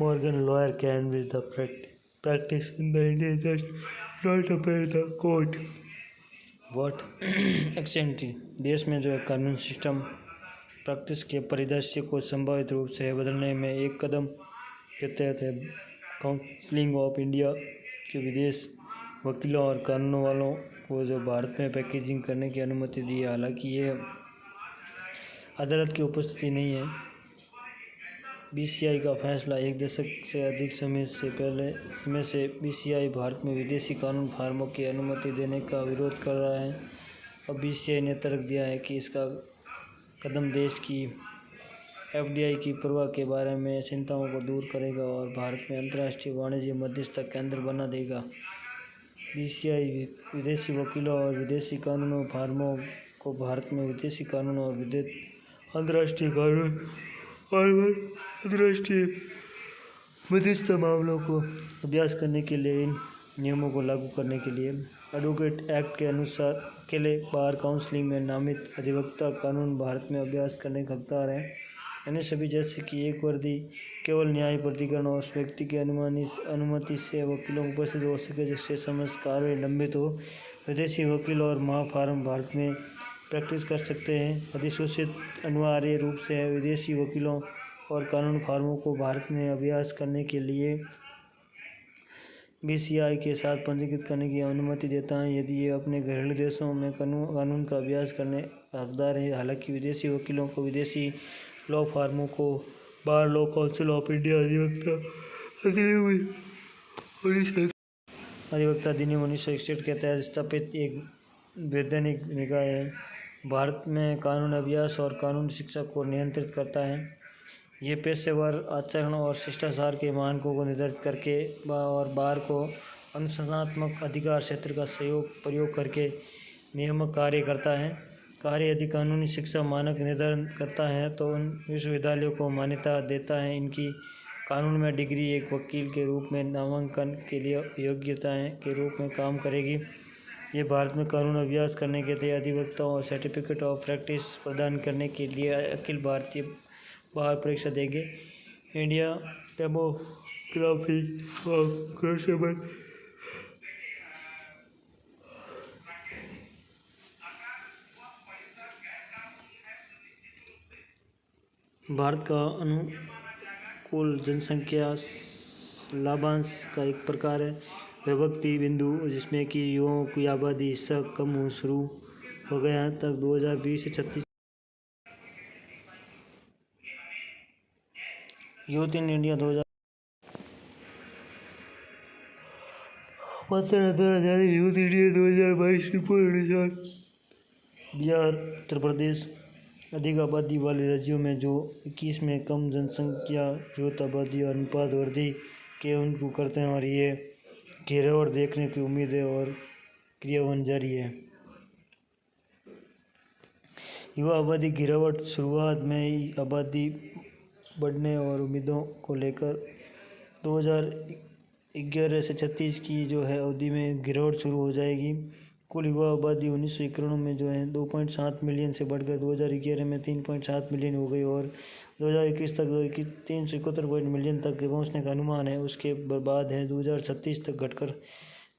Morgan lawyer can with the practice in the India just not appear the court. What एक्सेंटली देश में जो है कानून सिस्टम प्रैक्टिस के परिदृश्य को संभावित रूप से बदलने में एक कदम के तहत है काउंसिल ऑफ इंडिया के विदेश वकीलों और कानून वालों को जो भारत में पैकेजिंग करने की अनुमति दी है। हालांकि ये अदालत की उपस्थिति नहीं है। बीसीआई का फैसला एक दशक से अधिक समय से बीसीआई भारत में विदेशी कानून फार्मों की अनुमति देने का विरोध कर रहा है। अब बीसीआई ने तर्क दिया है कि इसका कदम देश की एफडीआई की प्रवाह के बारे में चिंताओं को दूर करेगा और भारत में अंतर्राष्ट्रीय वाणिज्य मध्यस्थता केंद्र बना देगा। बीसीआई विदेशी वकीलों और विदेशी कानूनों फार्मों को भारत में विदेशी कानून और अंतर्राष्ट्रीय कानून और अंतर्राष्ट्रीय मध्यस्थता मामलों को अभ्यास करने के लिए इन नियमों को लागू करने के लिए एडवोकेट एक्ट के अनुसार अकेले बार काउंसिल में नामित अधिवक्ता कानून भारत में अभ्यास करने का हकदार हैं। अन्य सभी जैसे कि एक वर्दी केवल न्याय प्राधिकरण और उस व्यक्ति की अनुमति से वकीलों को उपस्थित हो सके जिससे समस्त कार्रवाई लंबित हो। विदेशी वकील और महाफार्म भारत में प्रैक्टिस कर सकते हैं। अधिसूचित अनिवार्य रूप से विदेशी वकीलों और कानून फार्मों को भारत में अभ्यास करने के लिए बीसीआई के साथ पंजीकृत करने की अनुमति देता है यदि ये अपने घरेलू देशों में कानून का अभ्यास करने का हकदार है। हालांकि विदेशी वकीलों को विदेशी लॉ फार्मों को बार लॉ काउंसिल ऑफ इंडिया अधिनियम 1961 के तहत स्थापित एक वैधानिक निकाय है। भारत में कानून अभ्यास और कानून शिक्षा को नियंत्रित करता है। ये पेशेवर आचरण और शिष्टाचार के मानकों को निर्धारित करके और बार को अनुशासनात्मक अधिकार क्षेत्र का प्रयोग करके नियामक कार्य करता है। कार्य यदि कानूनी शिक्षा मानक निर्धारण करता है तो उन विश्वविद्यालयों को मान्यता देता है। इनकी कानून में डिग्री एक वकील के रूप में नामांकन के लिए योग्यताएं के रूप में काम करेगी। ये भारत में कानून अभ्यास करने के लिए अधिवक्ताओं और सर्टिफिकेट ऑफ प्रैक्टिस प्रदान करने के लिए अखिल भारतीय बार परीक्षा देंगे। इंडिया डेमोग्राफी ऑफ क्रोशेबल भारत का अनुकूल जनसंख्या लाभांश का एक प्रकार है विभक्ति बिंदु जिसमें कि युवाओं की आबादी हिस्सा कम हो शुरू हो गया तक 2020 से 36 youth in India 2000 youth India 2022 report अनुसार बिहार उत्तर प्रदेश अधिक आबादी वाले राज्यों में जो 21 में कम जनसंख्या यूथ आबादी और अनुपात वृद्धि के उनको करते हैं और ये गिरावट देखने की उम्मीद है और क्रियान्वयन जारी है। युवा आबादी गिरावट शुरुआत में ही आबादी बढ़ने और उम्मीदों को लेकर 2011 से 36 की जो है अवधि में गिरावट शुरू हो जाएगी। कुल युवा आबादी 1991 में जो है 2.7 मिलियन से बढ़कर 2011 में 3.7 मिलियन हो गई और 2021 तक 371 मिलियन तक पहुंचने का अनुमान है। उसके बाद है 2036 तक घटकर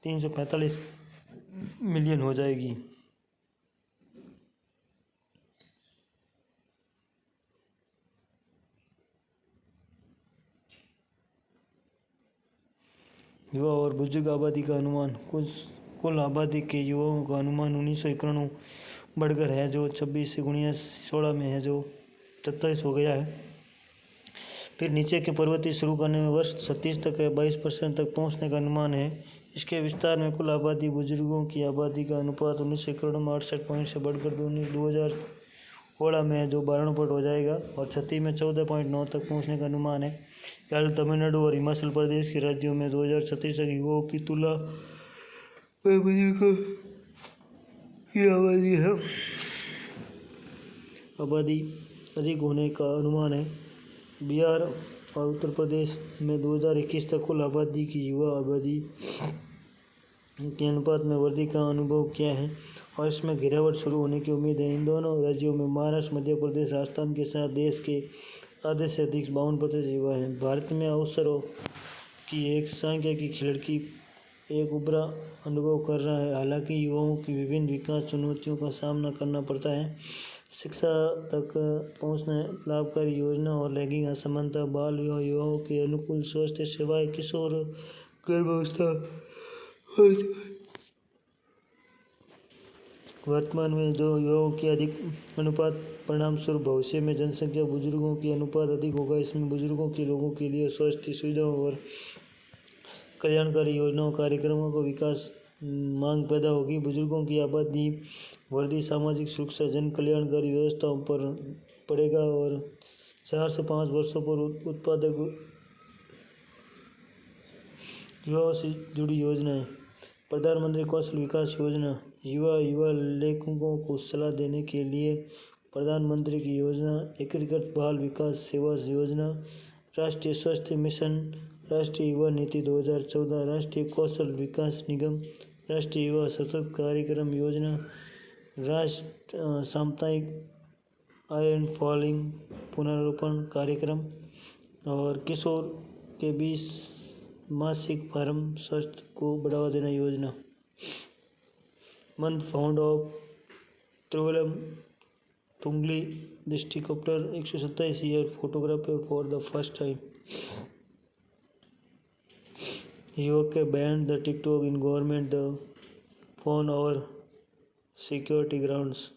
345 मिलियन हो जाएगी। युवा और बुजुर्ग आबादी का अनुमान कुल आबादी के युवाओं का अनुमान 1991 बढ़कर है जो 26 से 16 में है जो 27 हो गया है। फिर नीचे के प्रवृत्ति शुरू करने में वर्ष 37 तक 22% तक पहुंचने का अनुमान है। इसके विस्तार में कुल आबादी बुजुर्गों की आबादी का अनुपात 1991 में 68 पॉइंट से बढ़कर 2016 में जो 92 पॉइंट हो जाएगा और 36 में 14.9 तक पहुंचने का अनुमान है। केरल, तमिलनाडु और हिमाचल प्रदेश के राज्यों में 2036 तक युवाओं की तुलना में बुजुर्गों की आबादी अधिक होने का अनुमान है। बिहार और उत्तर प्रदेश में 2021 तक कुल आबादी की युवा आबादी के अनुपात में वृद्धि का अनुभव किया है और इसमें गिरावट शुरू होने की उम्मीद है। इन दोनों राज्यों में महाराष्ट्र, मध्य प्रदेश, राजस्थान के साथ देश के आधे से अधिक 52% युवा हैं। भारत में अवसरों की एक सांख्यिकी लड़की एक उभरा अनुभव कर रहा है। हालांकि युवाओं की विभिन्न विकास चुनौतियों का सामना करना पड़ता है। शिक्षा तक पहुंचना, लाभकारी योजना और लैंगिक असमानता, बाल विवाह, युवाओं के अनुकूल स्वास्थ्य सेवाएं, किशोर गर्भावस्था। वर्तमान में जो युवाओं की अधिक अनुपात परिणाम स्वरूप भविष्य में जनसंख्या बुजुर्गों की अनुपात अधिक होगा। इसमें बुजुर्गों के लोगों के लिए स्वास्थ्य सुविधाओं और कल्याणकारी योजनाओं कार्यक्रमों को विकास मांग पैदा होगी। बुजुर्गों की आबादी वृद्धि सामाजिक सुरक्षा जन कल्याणकारी व्यवस्थाओं पर पड़ेगा और 4 से 5 वर्षों पर उत्पादक युवाओं से जुड़ी योजनाएं। प्रधानमंत्री कौशल विकास योजना युवा लेखकों को सलाह देने के लिए प्रधानमंत्री की योजना। एकीकृत बाल विकास सेवा योजना, राष्ट्रीय स्वास्थ्य मिशन, राष्ट्रीय युवा नीति 2014, राष्ट्रीय कौशल विकास निगम, राष्ट्रीय युवा सशक्त कार्यक्रम योजना, राष्ट्र साप्ताहिक आयरन फॉलिंग पुनर्रोपण कार्यक्रम और किशोर के बीच मासिक फार्म स्वास्थ्य को बढ़ावा देना योजना। मंथ फाउंड ऑफ त्रिवलम तुंगली district 127 year photographer for the first time. युवक banned the TikTok in government the phone और सिक्योरिटी ग्राउंड्स।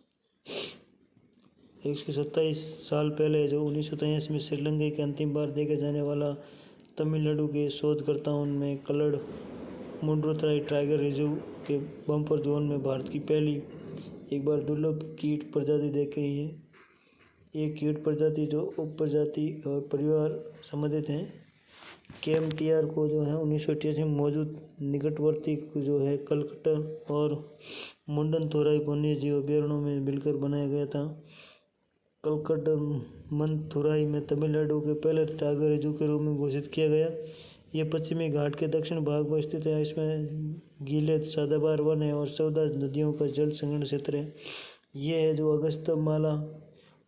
127 साल पहले जो 1983 में श्रीलंका के अंतिम बार देखे जाने वाला तमिलनाडु के शोधकर्ताओं में कलर्ड मुंड्रोथाई टाइगर रिजर्व के बम्पर जोन में भारत की पहली एक बार दुर्लभ कीट प्रजाति देखी है। ये कीट प्रजाति जो उपप्रजाति और परिवार संबंधित हैं। KMTR को जो है 1988 में मौजूद निकटवर्ती जो है कलकत्ता और मुंडनथोराई वन्यजीव अभयारण्यों में मिलकर बनाया गया था। कलकत्ता मुंडनथोराई में तमिलनाडु के पहले टाइगर रिजर्व के रूप में घोषित किया गया। ये पश्चिमी घाट के दक्षिण भाग में स्थित है। इसमें गीले सदाबहार वन है और 14 नदियों का जल संग्रहण क्षेत्र है। ये है जो अगस्त्यमाला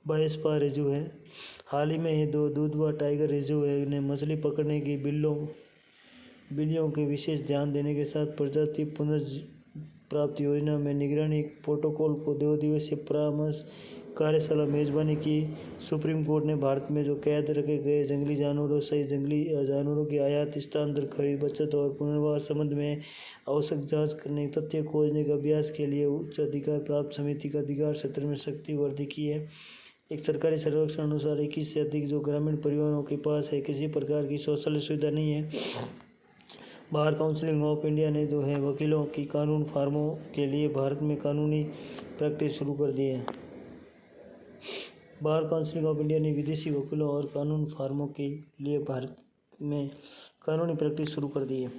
बायोस्फीयर रिजर्व है। हाल ही में ये 2 दुधवा टाइगर रिजर्व है। इन्हें मछली पकड़ने की बिल्लियों के विशेष ध्यान देने के साथ प्रजाति पुनर्प्राप्ति योजना में निगरानी प्रोटोकॉल को 2 दिवसीय परामर्श कार्यशाला मेजबानी की। सुप्रीम कोर्ट ने भारत में जो कैद रखे गए जंगली जानवरों सहित जंगली जानवरों की आयात, स्थानांतरण, खरीद, बचत और पुनर्वास संबंध में आवश्यक जांच करने, तथ्य खोजने के अभ्यास के लिए उच्च अधिकार प्राप्त समिति का अधिकार क्षेत्र में शक्ति वृद्धि की है। एक सरकारी सर्वेक्षण अनुसार 21 से अधिक जो ग्रामीण परिवारों के पास है किसी प्रकार की शौचालय सुविधा नहीं है। बार काउंसिल ऑफ इंडिया ने जो है वकीलों की कानून फर्मों के लिए भारत में कानूनी प्रैक्टिस शुरू कर दी है। बार काउंसिल ऑफ इंडिया ने विदेशी वकीलों और कानून फर्मों के लिए भारत में कानूनी प्रैक्टिस शुरू कर दी है।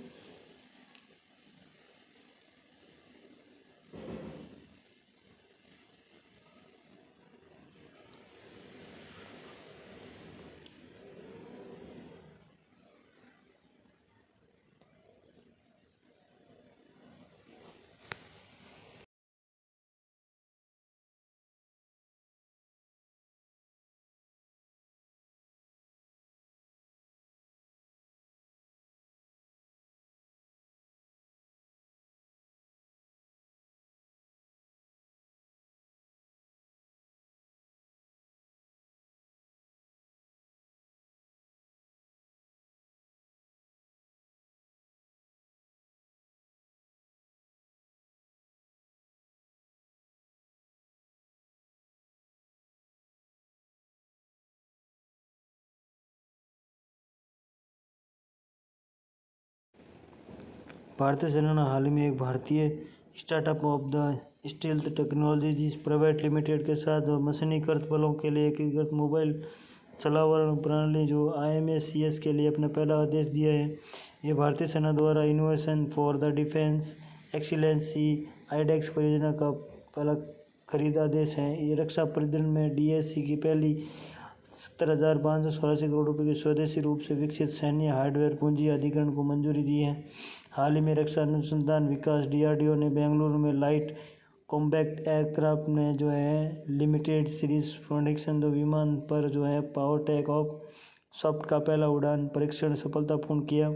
भारतीय सेना ने हाल ही में एक भारतीय startup of the stealth technologies private limited के साथ मशीनीकृत बलों के लिए एकीकृत मोबाइल छलावरण प्रणाली जो IMACS के लिए अपना पहला आदेश दिया है। ये भारतीय सेना द्वारा innovation for the defence excellency IDEX परियोजना का पहला खरीद आदेश है। ये रक्षा परिधि में DSC की पहली 70,586 करोड़ रुपये की स्वदेशी रूप से विकसित सैन्य हार्डवेयर पूंजी अधिग्रहण को मंजूरी दी है। हाल ही में रक्षा अनुसंधान विकास DRDO ने बेंगलुरु में लाइट कॉम्बैट एयरक्राफ्ट ने जो है लिमिटेड सीरीज प्रोडक्शन 2 विमान पर जो है पावर टेक ऑफ सॉफ्ट का पहला उड़ान परीक्षण सफलतापूर्ण किया।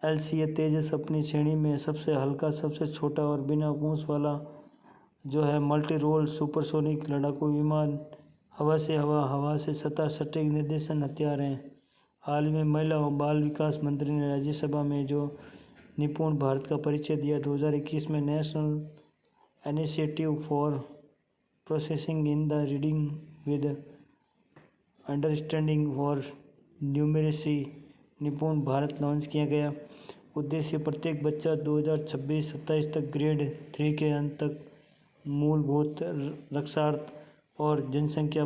LCA तेजस अपनी श्रेणी में सबसे हल्का, सबसे छोटा और बिना पूंछ वाला जो है मल्टी रोल सुपरसोनिक लड़ाकू विमान, हवा से हवा, हवा से सतह सटीक निर्देशन हथियार हैं। हाल में महिला और बाल विकास मंत्री ने राज्यसभा में जो निपुण भारत का परिचय दिया। 2021 में national initiative for processing in the reading with understanding for numeracy निपुण भारत लॉन्च किया गया। उद्देश्य प्रत्येक बच्चा 2026-27 तक ग्रेड 3 के अंत तक मूलभूत रक्षार्थ और जनसंख्या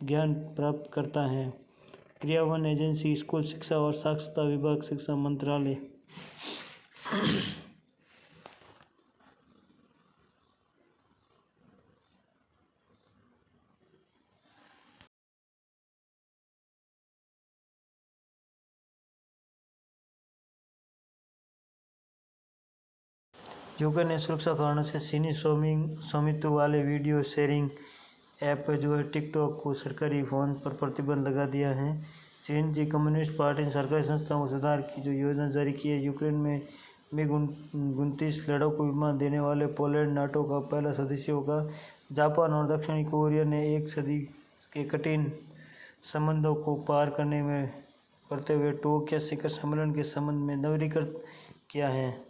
ज्ञान प्राप्त करता है। क्रियान्वयन एजेंसी स्कूल शिक्षा और साक्षरता विभाग, शिक्षा मंत्रालय। यूक्रेन ने सुरक्षा कारणों से चीनी स्वामित्व वाले वीडियो शेयरिंग ऐप जो है टिकटॉक को सरकारी फ़ोन पर प्रतिबंध लगा दिया है। चीन की कम्युनिस्ट पार्टी ने सरकारी संस्थाओं को सुधार की जो योजना जारी की है। यूक्रेन में MiG-29 लड़ाकू विमान देने वाले पोलैंड नाटो का पहला सदस्य होगा। जापान और दक्षिणी कोरिया ने एक सदी के कठिन संबंधों को पार करते हुए टोक्यो शिखर सम्मेलन के संबंध में नवीनीकृत किया है।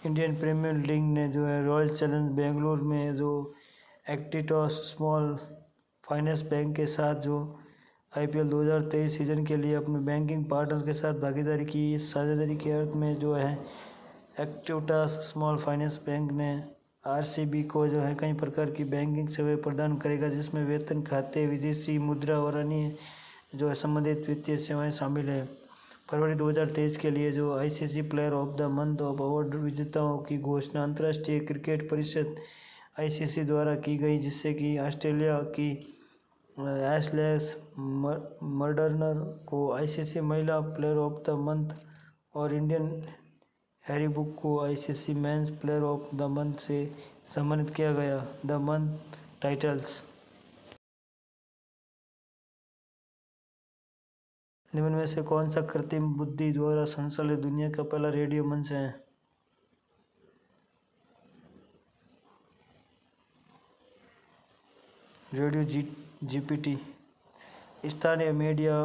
इंडियन प्रीमियर लीग ने जो है रॉयल चैलेंज बेंगलुरु में जो एक्टिटॉस स्मॉल फाइनेंस बैंक के साथ जो IPL 2023 सीजन के लिए अपने बैंकिंग पार्टनर के साथ भागीदारी की। इस साझेदारी के अर्थ में जो है एक्टिटास स्मॉल फाइनेंस बैंक ने RCB को जो है कई प्रकार की बैंकिंग सेवाएं प्रदान करेगा, जिसमें वेतन खाते, विदेशी मुद्रा और अन्य जो है संबंधित वित्तीय सेवाएं शामिल है। फरवरी 2023 के लिए जो ICC player of the month of award विजेताओं की घोषणा अंतर्राष्ट्रीय क्रिकेट परिषद ICC द्वारा की गई, जिससे कि ऑस्ट्रेलिया की एशलेस मर्डनर को ICC महिला प्लेयर ऑफ द मंथ और इंडियन हैरी बुक को ICC men's player of the month से सम्मानित किया गया। The month titles. निम्न में से कौन सा कृत्रिम बुद्धि द्वारा संचालित दुनिया का पहला रेडियो मंच है? Radio GPT। स्थानीय मीडिया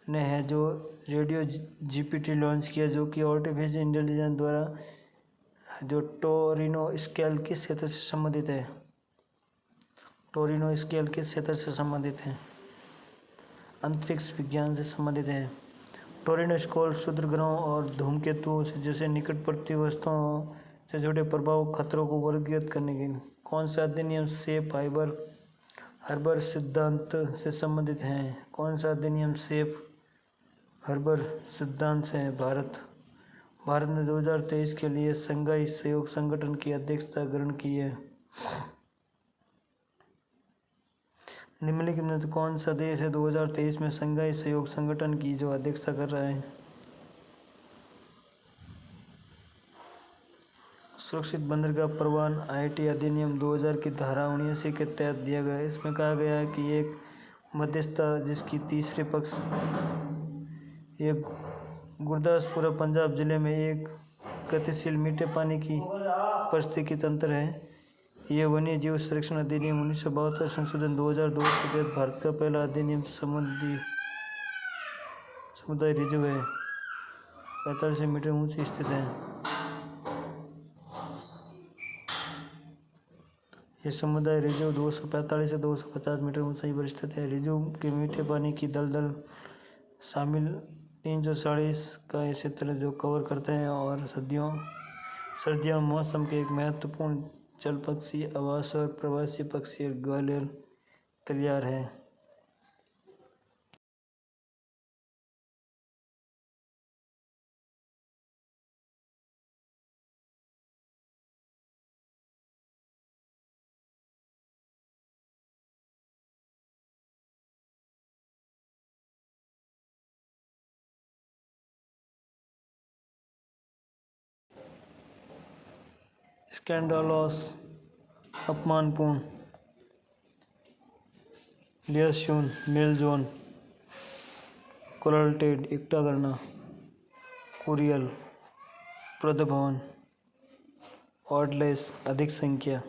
ने है जो रेडियो GPT लॉन्च किया, जो कि आर्टिफिशियल इंटेलिजेंस द्वारा जो टोरिनो स्केल किस क्षेत्र से संबंधित है? टोरिनो स्केल किस क्षेत्र से संबंधित है? अंतरिक्ष विज्ञान से संबंधित है। टोरिनो स्केल क्षुद्र ग्रहों और धूमकेतुओं से जैसे निकटवर्ती वस्तुओं से जुड़े प्रभाव खतरों को वर्गीकृत करने के लिए कौन सा अधिनियम सेफ हार्बर सिद्धांत से संबंधित है? कौन सा अधिनियम सेफ हार्बर सिद्धांत से है? भारत ने 2023 के लिए शंघाई सहयोग संगठन की अध्यक्षता ग्रहण की है। निम्नलिखित में से कौन सा देश है 2023 में शंघाई सहयोग संगठन की जो अध्यक्षता कर रहा है? सुरक्षित बंदरगाह प्रबंधन IIT अधिनियम 2000 की धारा 79 के तहत दिया गया है। इसमें कहा गया है कि एक मध्यस्थता जिसकी तीसरे पक्ष एक गुरदासपुर पंजाब जिले में एक गतिशील मीठे पानी की पारिस्थितिकी तंत्र है। यह वन्य जीव संरक्षण अधिनियम 1972 संशोधन 2002 के तहत भारत का पहला अधिनियम समुदाय रिजर्व है। 45 मीटर ऊंची स्थित है। यह समुदाय रिजर्व 245 से 250 मीटर ऊंचाई पर स्थित है। रिजर्व के मीठे पानी की दलदल शामिल 340 का क्षेत्र जो कवर करते हैं और सर्दियों मौसम के एक महत्वपूर्ण जल पक्षी आवास और प्रवासी पक्षी ग्वालियर कलियार है। स्कैंडालोस अपमानपूर्ण, लियसून मेलजोन, कोलटेड एकटा करना, कुरियल प्रदभवन, ऑर्डलेस अधिक संख्या।